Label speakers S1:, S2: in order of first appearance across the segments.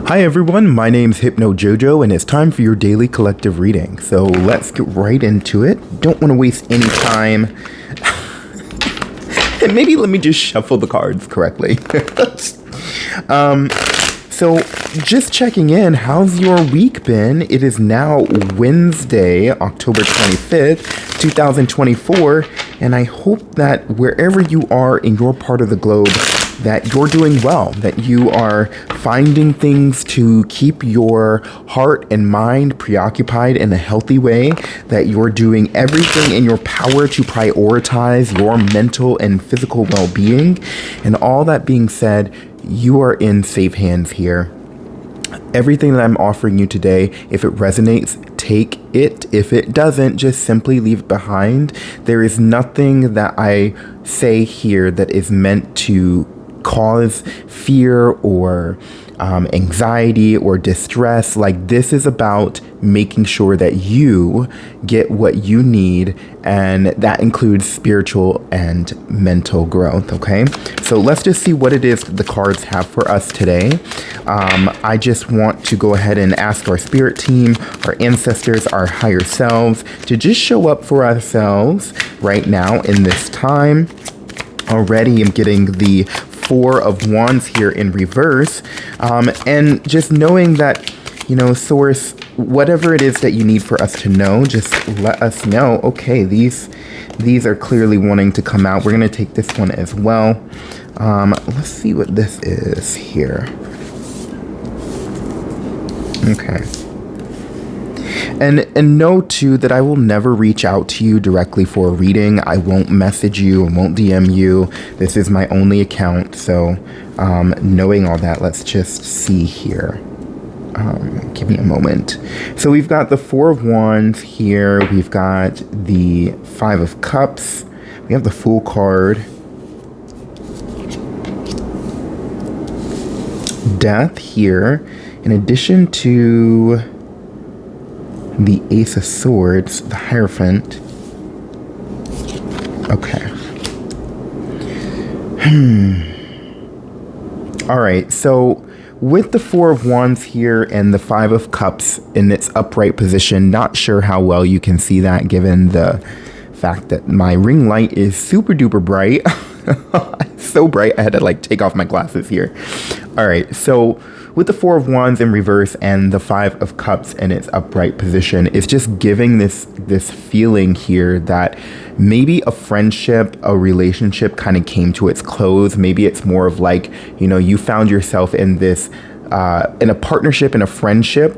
S1: Hi everyone, my name's Hypno Jojo and it's time for your daily collective reading. So let's get right into it. Don't want to waste any time. And maybe let me just shuffle the cards correctly. So just checking in, how's your week been? It is now Wednesday, October 25th, 2024, and I hope that wherever you are in your part of the globe, that you're doing well, that you are finding things to keep your heart and mind preoccupied in a healthy way, that you're doing everything in your power to prioritize your mental and physical well-being. And all that being said, you are in safe hands here. Everything that I'm offering you today, if it resonates, take it. If it doesn't, just simply leave it behind. There is nothing that I say here that is meant to cause fear or anxiety or distress. Like, this is about making sure that you get what you need, and that includes spiritual and mental growth. Okay, so let's just see what it is that the cards have for us today. I just want to go ahead and ask our spirit team, our ancestors, our higher selves to just show up for ourselves right now in this time. Already I'm getting the Four of Wands here in reverse, and just knowing that, you know, Source, whatever it is that you need for us to know, just let us know. Okay, these are clearly wanting to come out. We're going to take this one as well. Let's see what this is here. Okay. And know too that I will never reach out to you directly for a reading. I won't message you, I won't DM you. This is my only account. So knowing all that, let's just see here. Give me a moment. So we've got the Four of Wands here. We've got the Five of Cups. We have the Fool card. Death here. In addition to the Ace of Swords, the Hierophant. Okay. All right, so with the Four of Wands here and the Five of Cups in its upright position, not sure how well you can see that given the fact that my ring light is super duper bright. So bright, I had to like take off my glasses here. All right, so with the Four of Wands in reverse and the Five of Cups in its upright position, it's just giving this feeling here that maybe a friendship, a relationship kind of came to its close. Maybe it's more of like, you know, you found yourself in this, in a partnership, in a friendship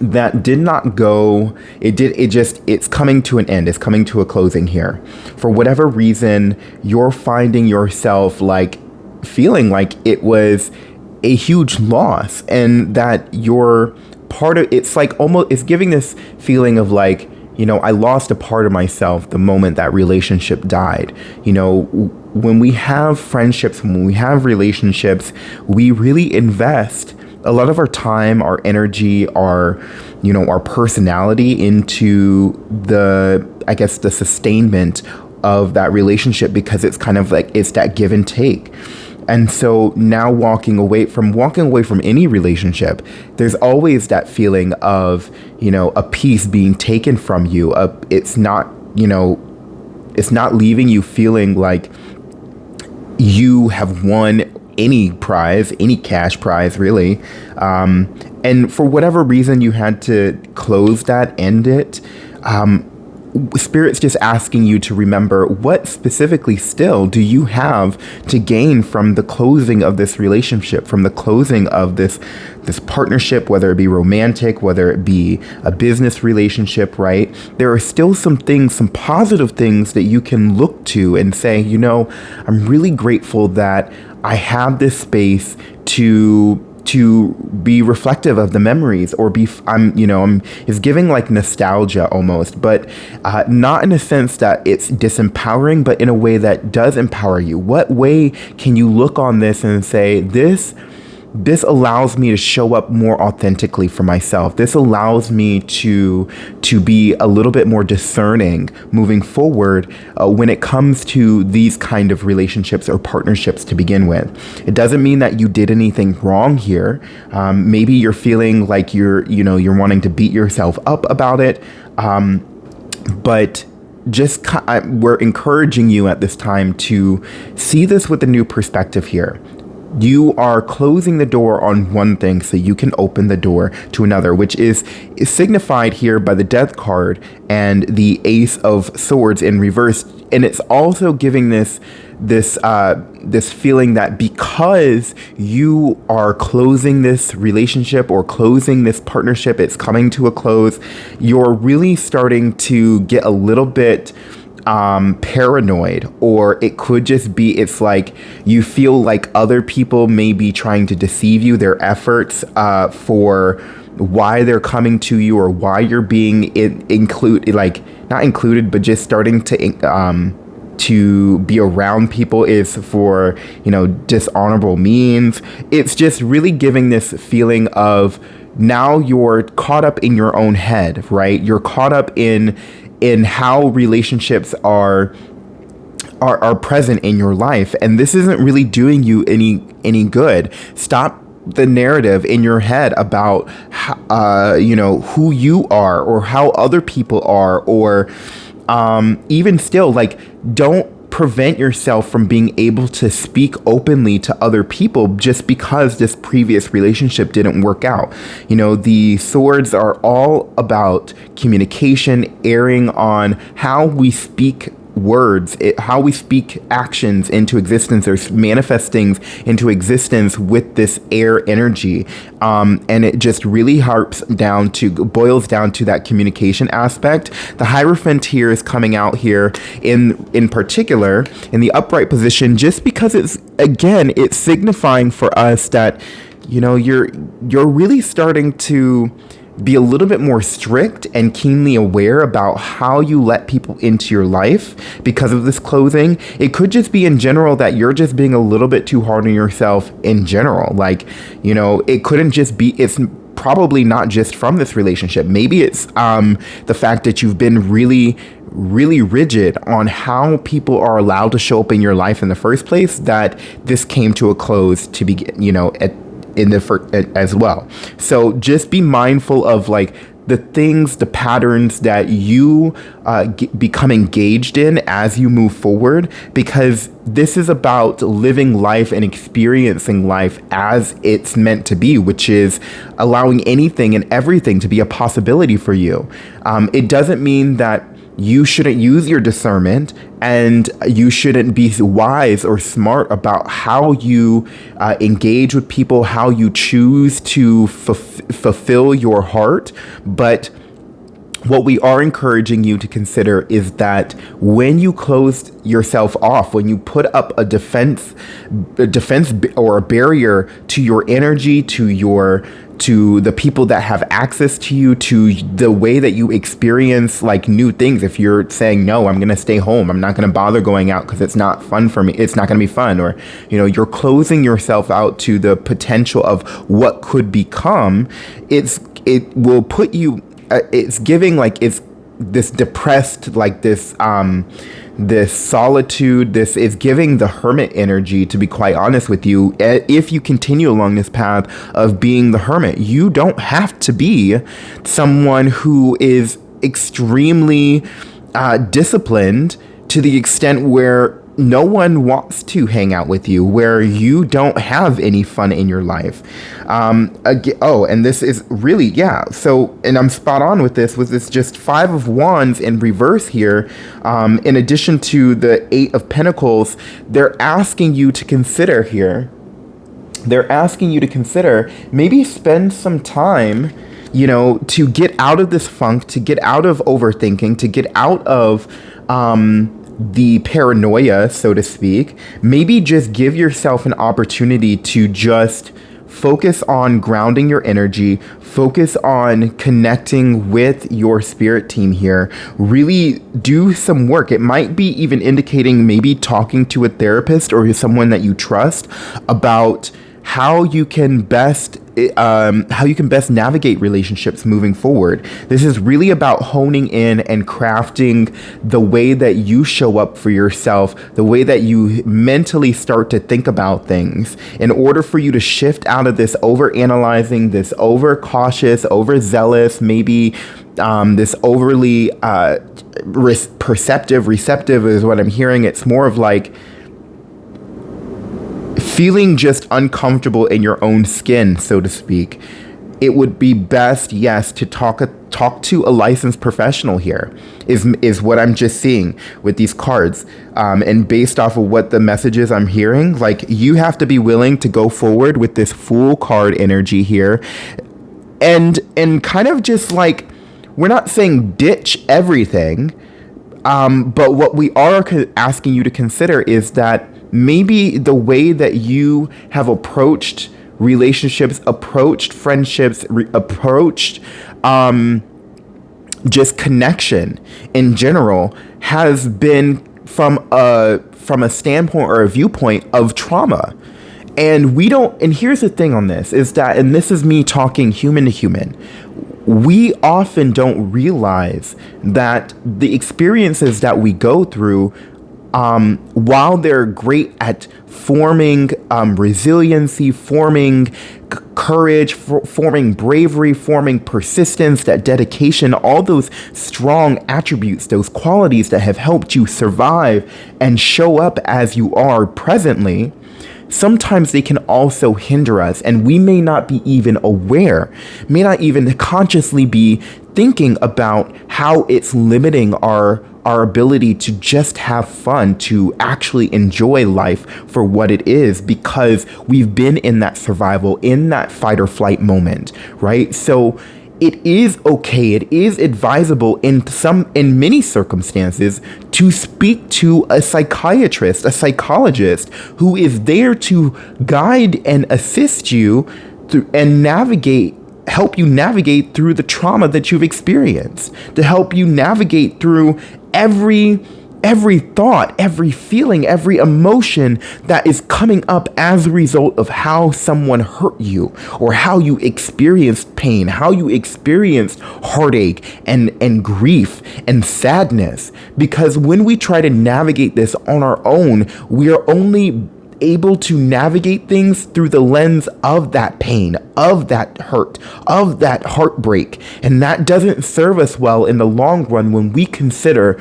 S1: that did not go, it's coming to an end. It's coming to a closing here. For whatever reason, you're finding yourself like feeling like it was a huge loss, and that you're part of, it's like almost, it's giving this feeling of like, you know, I lost a part of myself the moment that relationship died. You know, when we have friendships, when we have relationships, we really invest a lot of our time, our energy, our, you know, our personality into the, I guess, the sustainment of that relationship, because it's kind of like, it's that give and take. And so now walking away from any relationship, there's always that feeling of, you know, a piece being taken from you. It's not, you know, it's not leaving you feeling like you have won any prize, any cash prize, really. And for whatever reason you had to close that, end it. Spirit's just asking you to remember, what specifically still do you have to gain from the closing of this relationship, from the closing of this partnership, whether it be romantic, whether it be a business relationship, right? There are still some things, some positive things that you can look to and say, you know, I'm really grateful that I have this space to be reflective of the memories, or it's giving like nostalgia almost, but not in a sense that it's disempowering, but in a way that does empower you. What way can you look on this and say, this this allows me to show up more authentically for myself. This allows me to be a little bit more discerning moving forward when it comes to these kind of relationships or partnerships to begin with. It doesn't mean that you did anything wrong here. Maybe you're feeling like you're wanting to beat yourself up about it, but we're encouraging you at this time to see this with a new perspective here. You are closing the door on one thing so you can open the door to another, which is signified here by the Death card and the Ace of Swords in reverse. And it's also giving this feeling that because you are closing this relationship or closing this partnership, it's coming to a close, you're really starting to get a little bit paranoid, or it could just be it's like you feel like other people may be trying to deceive you, their efforts for why they're coming to you or why you're being not included, but just starting to be around people is for dishonorable means. It's just really giving this feeling of now you're caught up in your own head, right? You're caught up in how relationships are present in your life, and this isn't really doing you any good. Stop the narrative in your head about who you are or how other people are, or even still, like, don't prevent yourself from being able to speak openly to other people just because this previous relationship didn't work out. The swords are all about communication, erring on how we speak words, how we speak actions into existence or manifest things into existence with this air energy. And it just really boils down to that communication aspect. The Hierophant here is coming out here in particular in the upright position, just because it's signifying for us that, you're really starting to be a little bit more strict and keenly aware about how you let people into your life because of this closing. It could just be in general that you're just being a little bit too hard on yourself in general. Like, it couldn't just be, it's probably not just from this relationship. Maybe it's the fact that you've been really, really rigid on how people are allowed to show up in your life in the first place, that this came to a close to begin, as well. So just be mindful of the patterns that you become engaged in as you move forward, because this is about living life and experiencing life as it's meant to be, which is allowing anything and everything to be a possibility for you. It doesn't mean that you shouldn't use your discernment, and you shouldn't be wise or smart about how you engage with people, how you choose to fulfill your heart. But what we are encouraging you to consider is that when you close yourself off, when you put up a defense or a barrier to your energy, to the people that have access to you, to the way that you experience new things. If you're saying, no, I'm going to stay home, I'm not going to bother going out because it's not fun for me, it's not going to be fun, or, you're closing yourself out to the potential of what could become, it will put you, it's giving it's this depressed, this solitude. This is giving the hermit energy, to be quite honest with you. If you continue along this path of being the hermit, you don't have to be someone who is extremely disciplined to the extent where no one wants to hang out with you, where you don't have any fun in your life. And this is really, so, and I'm spot on with this, just 5 of Wands in reverse here. In addition to the 8 of Pentacles, they're asking you to consider maybe spend some time, to get out of this funk, to get out of overthinking, to get out of, the paranoia, so to speak. Maybe just give yourself an opportunity to just focus on grounding your energy, focus on connecting with your spirit team here. Really do some work. It might be even indicating maybe talking to a therapist or someone that you trust about how you can best navigate relationships moving forward. This is really about honing in and crafting the way that you show up for yourself, the way that you mentally start to think about things in order for you to shift out of this over analyzing, this over cautious, over zealous, maybe this overly receptive is what I'm hearing. It's more of like feeling just uncomfortable in your own skin, so to speak. It would be best, yes, to talk to a licensed professional here, is what I'm just seeing with these cards. And based off of what the messages I'm hearing, like, you have to be willing to go forward with this Fool card energy here. And kind of just like, we're not saying ditch everything, but what we are asking you to consider is that maybe the way that you have approached relationships, approached friendships, approached just connection in general has been from a standpoint or a viewpoint of trauma. And we don't, and here's the thing on this, is that, and this is me talking human to human, we often don't realize that the experiences that we go through, while they're great at forming resiliency, forming courage, forming bravery, forming persistence, that dedication, all those strong attributes, those qualities that have helped you survive and show up as you are presently, sometimes they can also hinder us, and we may not be even aware, may not even consciously be thinking about how it's limiting our ability to just have fun, to actually enjoy life for what it is, because we've been in that survival, in that fight or flight moment, right? So it is okay, it is advisable in many circumstances to speak to a psychiatrist, a psychologist who is there to guide and assist you through and help you navigate through the trauma that you've experienced, to help you navigate through every thought, every feeling, every emotion that is coming up as a result of how someone hurt you, or how you experienced pain, how you experienced heartache and grief and sadness. Because when we try to navigate this on our own, we are only able to navigate things through the lens of that pain, of that hurt, of that heartbreak. And that doesn't serve us well in the long run when we consider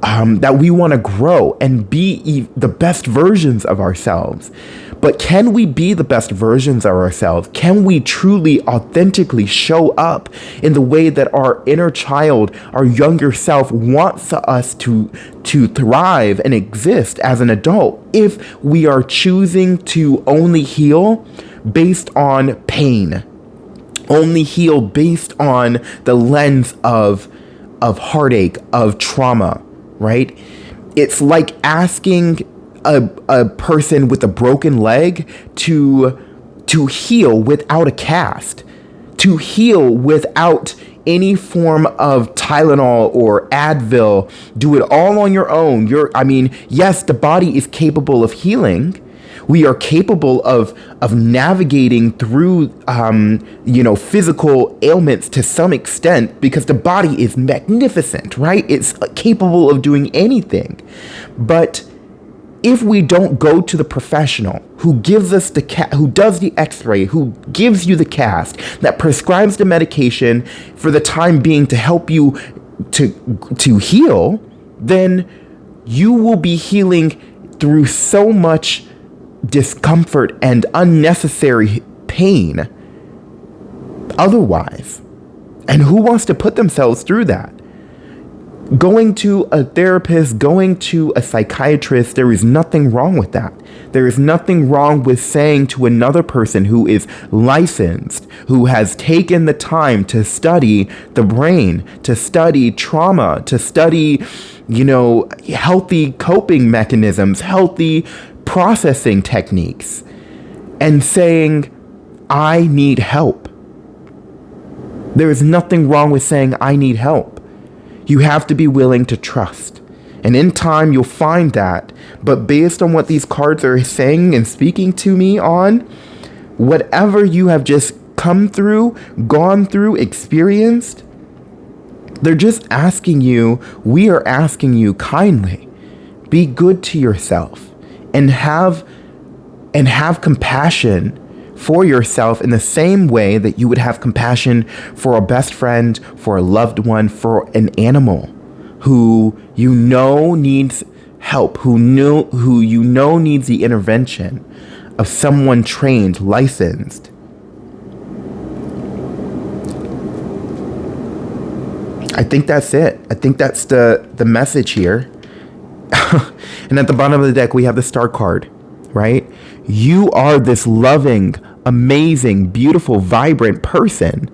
S1: that we want to grow and be the best versions of ourselves. But can we be the best versions of ourselves? Can we truly, authentically show up in the way that our inner child, our younger self wants us to thrive and exist as an adult, if we are choosing to only heal based on pain, only heal based on the lens of heartache, of trauma? Right? It's like asking a person with a broken leg to heal without a cast, to heal without any form of Tylenol or Advil. Do it all on your own. Yes, the body is capable of healing. We are capable of navigating through, physical ailments to some extent, because the body is magnificent, right? It's capable of doing anything. But if we don't go to the professional who gives us who does the x-ray, who gives you the cast, that prescribes the medication for the time being to help you to heal, then you will be healing through so much discomfort and unnecessary pain otherwise. And who wants to put themselves through that? Going to a therapist, going to a psychiatrist, there is nothing wrong with that. There is nothing wrong with saying to another person who is licensed, who has taken the time to study the brain, to study trauma, to study, healthy coping mechanisms, healthy processing techniques, and saying, I need help. There is nothing wrong with saying, I need help. You have to be willing to trust. And in time, you'll find that. But based on what these cards are saying and speaking to me on, whatever you have just come through, gone through, experienced, they're just asking you, we are asking you kindly, be good to yourself and have compassion for yourself in the same way that you would have compassion for a best friend, for a loved one, for an animal who you know needs help, who you know needs the intervention of someone trained, licensed. I think that's it. I think that's the message here. And at the bottom of the deck, we have the star card, right? You are this loving, amazing, beautiful, vibrant person.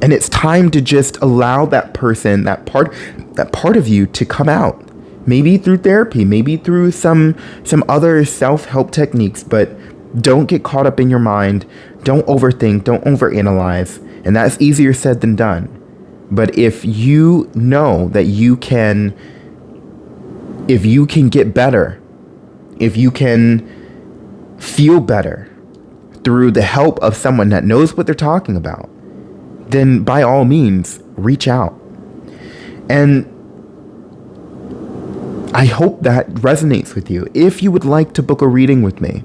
S1: And it's time to just allow that person, that part of you to come out. Maybe through therapy, maybe through some other self-help techniques, but don't get caught up in your mind. Don't overthink, don't overanalyze. And that's easier said than done. But if you know that if you can get better, if you can feel better through the help of someone that knows what they're talking about, then by all means, reach out. And I hope that resonates with you. If you would like to book a reading with me,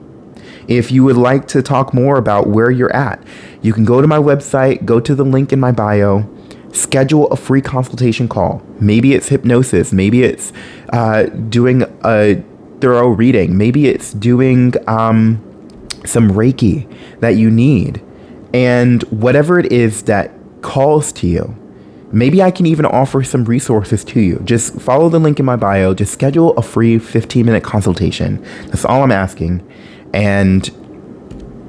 S1: if you would like to talk more about where you're at, you can go to my website, go to the link in my bio, schedule a free consultation call. Maybe it's hypnosis. Maybe it's doing a thorough reading. Maybe it's doing some Reiki that you need. And whatever it is that calls to you, maybe I can even offer some resources to you. Just follow the link in my bio. Just schedule a free 15-minute consultation. That's all I'm asking. And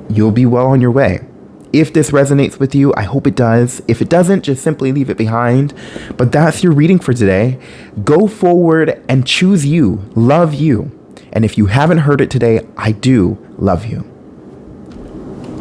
S1: you'll be well on your way. If this resonates with you, I hope it does. If it doesn't, just simply leave it behind. But that's your reading for today. Go forward and choose you. Love you. And if you haven't heard it today, I do love you.